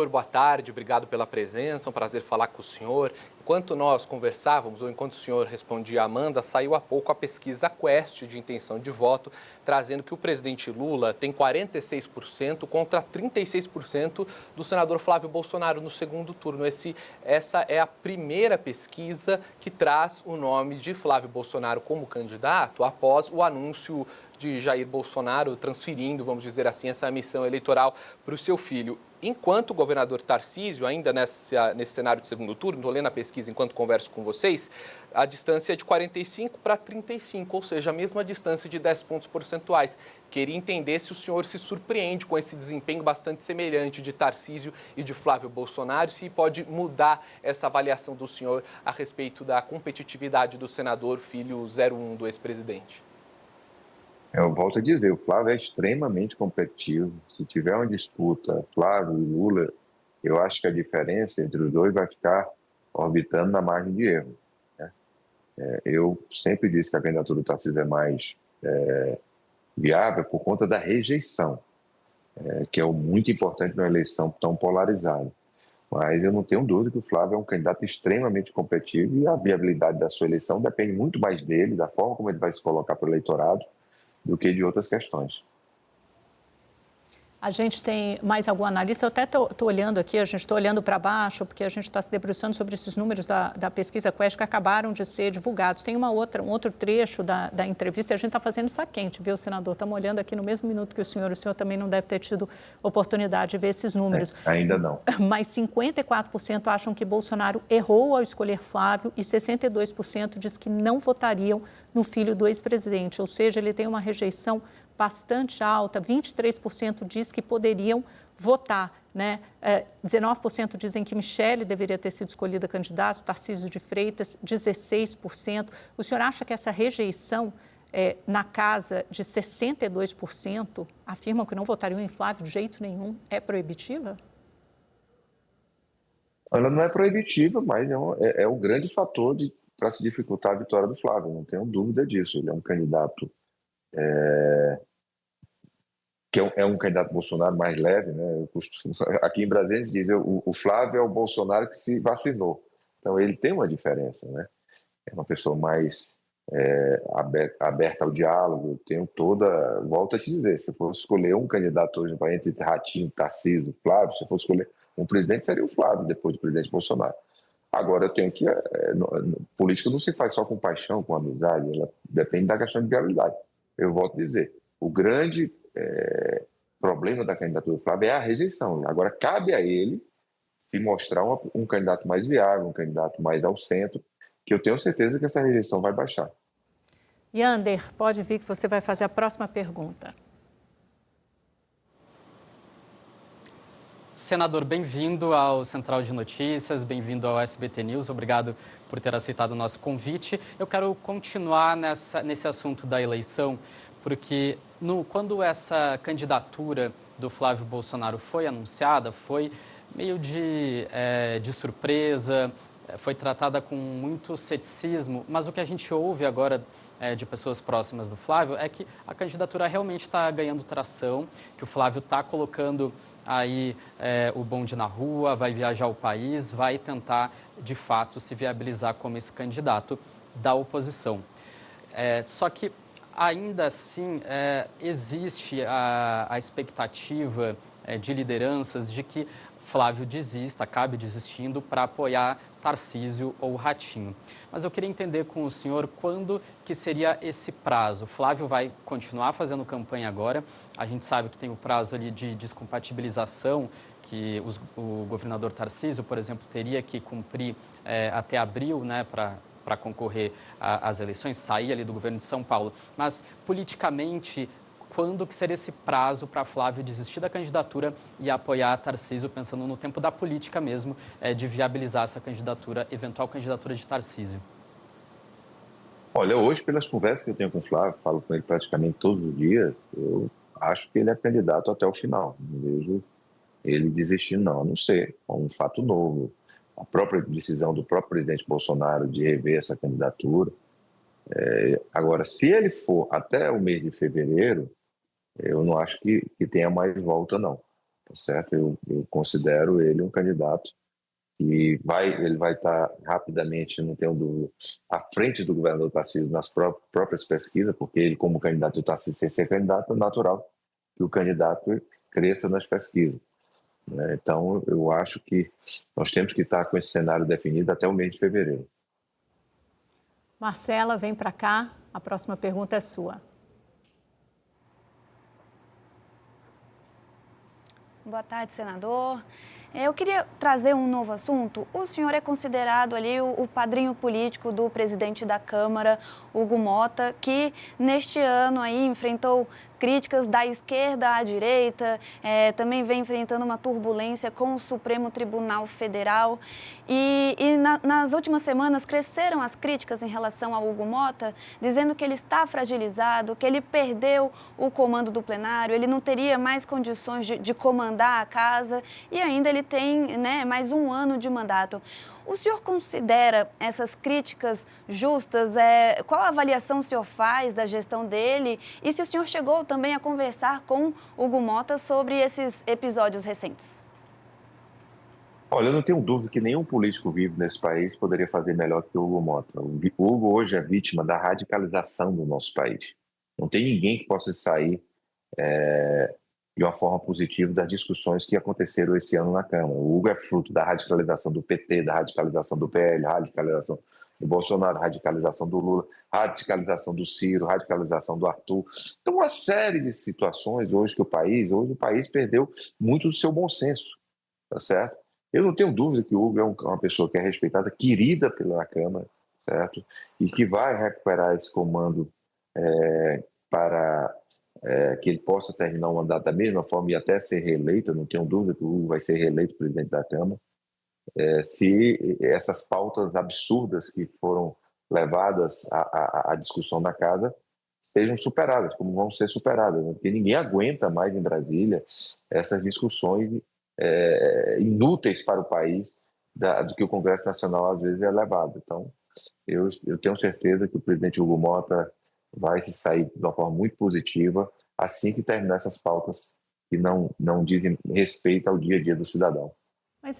senhor, boa tarde, obrigado pela presença, um prazer falar com o senhor. Enquanto nós conversávamos, ou enquanto o senhor respondia a Amanda, saiu há pouco a pesquisa Quest de intenção de voto, trazendo que o presidente Lula tem 46% contra 36% do senador Flávio Bolsonaro no segundo turno. Essa é a primeira pesquisa que traz o nome de Flávio Bolsonaro como candidato após o anúncio de Jair Bolsonaro transferindo, vamos dizer assim, essa missão eleitoral para o seu filho. Enquanto o governador Tarcísio, ainda nesse cenário de segundo turno, estou lendo a pesquisa enquanto converso com vocês, a distância é de 45 para 35, ou seja, a mesma distância de 10 pontos percentuais. Queria entender se o senhor se surpreende com esse desempenho bastante semelhante de Tarcísio e de Flávio Bolsonaro, se pode mudar essa avaliação do senhor a respeito da competitividade do senador filho 01 do ex-presidente. Eu volto a dizer, o Flávio é extremamente competitivo. Se tiver uma disputa Flávio e Lula, eu acho que a diferença entre os dois vai ficar orbitando na margem de erro, né? Eu sempre disse que a candidatura do Tarcísio é mais viável por conta da rejeição, que é muito importante numa eleição tão polarizada. Mas eu não tenho dúvida que o Flávio é um candidato extremamente competitivo e a viabilidade da sua eleição depende muito mais dele, da forma como ele vai se colocar para o eleitorado, do que de outras questões. A gente tem mais algum analista? Eu até estou olhando aqui, a gente está olhando para baixo, porque a gente está se debruçando sobre esses números da pesquisa Quest que acabaram de ser divulgados. Tem um outro trecho da entrevista, e a gente está fazendo isso a quente, viu, senador? Estamos olhando aqui no mesmo minuto que o senhor também não deve ter tido oportunidade de ver esses números. Ainda não. Mas 54% acham que Bolsonaro errou ao escolher Flávio e 62% diz que não votariam no filho do ex-presidente, ou seja, ele tem uma rejeição bastante alta, 23% diz que poderiam votar, né? 19% dizem que Michele deveria ter sido escolhida candidata, Tarcísio de Freitas, 16%. O senhor acha que essa rejeição na casa de 62% afirmam que não votariam em Flávio de jeito nenhum, é proibitiva? Ela não é proibitiva, mas é um grande fator para se dificultar a vitória do Flávio, não tenho dúvida disso. Ele é um candidato que é um candidato Bolsonaro mais leve, né? Aqui em Brasília, a gente diz o Flávio é o Bolsonaro que se vacinou. Então, ele tem uma diferença, né? É uma pessoa mais aberta ao diálogo, volto a te dizer, se eu fosse escolher um candidato hoje entre Ratinho, Tarcísio, Flávio, se eu fosse escolher um presidente, seria o Flávio, depois do presidente Bolsonaro. Agora, eu tenho que... política não se faz só com paixão, com amizade, ela depende da questão de viabilidade. Eu volto a dizer, o grande problema da candidatura do Flávio é a rejeição. Agora, cabe a ele se mostrar um candidato mais viável, um candidato mais ao centro, que eu tenho certeza que essa rejeição vai baixar. Yander, pode vir que você vai fazer a próxima pergunta. Senador, bem-vindo ao Central de Notícias, bem-vindo ao SBT News, obrigado por ter aceitado o nosso convite. Eu quero continuar nesse assunto da eleição, porque quando essa candidatura do Flávio Bolsonaro foi anunciada, foi meio de surpresa, foi tratada com muito ceticismo, mas o que a gente ouve agora de pessoas próximas do Flávio é que a candidatura realmente está ganhando tração, que o Flávio está colocando aí o bonde na rua, vai viajar o país, vai tentar, de fato, se viabilizar como esse candidato da oposição. Só que, ainda assim, existe a expectativa de lideranças de que Flávio acabe desistindo para apoiar Tarcísio ou Ratinho. Mas eu queria entender com o senhor quando que seria esse prazo. Flávio vai continuar fazendo campanha agora. A gente sabe que tem o prazo ali de descompatibilização, que o governador Tarcísio, por exemplo, teria que cumprir até abril, né, para concorrer às eleições, sair ali do governo de São Paulo. Mas, politicamente, quando que seria esse prazo para Flávio desistir da candidatura e apoiar Tarcísio, pensando no tempo da política mesmo, de viabilizar essa candidatura, eventual candidatura de Tarcísio? Olha, hoje, pelas conversas que eu tenho com o Flávio, falo com ele praticamente todos os dias, eu acho que ele é candidato até o final. Não vejo ele desistindo, não. A não ser um fato novo. A própria decisão do próprio presidente Bolsonaro de rever essa candidatura. Agora, se ele for até o mês de fevereiro, eu não acho que tenha mais volta, não. tá certo? Eu considero ele um candidato que ele vai estar rapidamente, não tenho dúvida, à frente do governador Tarcísio nas próprias pesquisas, porque ele, como candidato, o Tarcísio sem ser candidato, é natural que o candidato cresça nas pesquisas, né? Então, eu acho que nós temos que estar com esse cenário definido até o mês de fevereiro. Marcela, vem para cá. A próxima pergunta é sua. Boa tarde, senador. Eu queria trazer um novo assunto. O senhor é considerado ali o padrinho político do presidente da Câmara, Hugo Motta, que neste ano aí enfrentou críticas da esquerda à direita, também vem enfrentando uma turbulência com o Supremo Tribunal Federal. Nas últimas semanas cresceram as críticas em relação ao Hugo Motta, dizendo que ele está fragilizado, que ele perdeu o comando do plenário, ele não teria mais condições de comandar a casa e ainda ele tem, né, mais um ano de mandato. O senhor considera essas críticas justas? Qual a avaliação o senhor faz da gestão dele? E se o senhor chegou também a conversar com Hugo Motta sobre esses episódios recentes? Olha, eu não tenho dúvida que nenhum político vivo nesse país poderia fazer melhor que o Hugo Motta. O Hugo hoje é vítima da radicalização do nosso país. Não tem ninguém que possa sair de uma forma positiva das discussões que aconteceram esse ano na Câmara. O Hugo é fruto da radicalização do PT, da radicalização do PL, radicalização do Bolsonaro, radicalização do Lula, radicalização do Ciro, radicalização do Arthur. Então, uma série de situações hoje o país perdeu muito do seu bom senso, tá certo? Eu não tenho dúvida que o Hugo é uma pessoa que é respeitada, querida pela Câmara, certo? E que vai recuperar esse comando para que ele possa terminar o mandato da mesma forma e até ser reeleito. Eu não tenho dúvida que o Hugo vai ser reeleito presidente da Câmara, se essas pautas absurdas que foram levadas à discussão da casa sejam superadas, como vão ser superadas, né? Porque ninguém aguenta mais em Brasília essas discussões inúteis para o país do que o Congresso Nacional às vezes é levado. Então, eu tenho certeza que o presidente Hugo Motta vai se sair de uma forma muito positiva assim que terminar essas pautas que não dizem respeito ao dia a dia do cidadão. Mas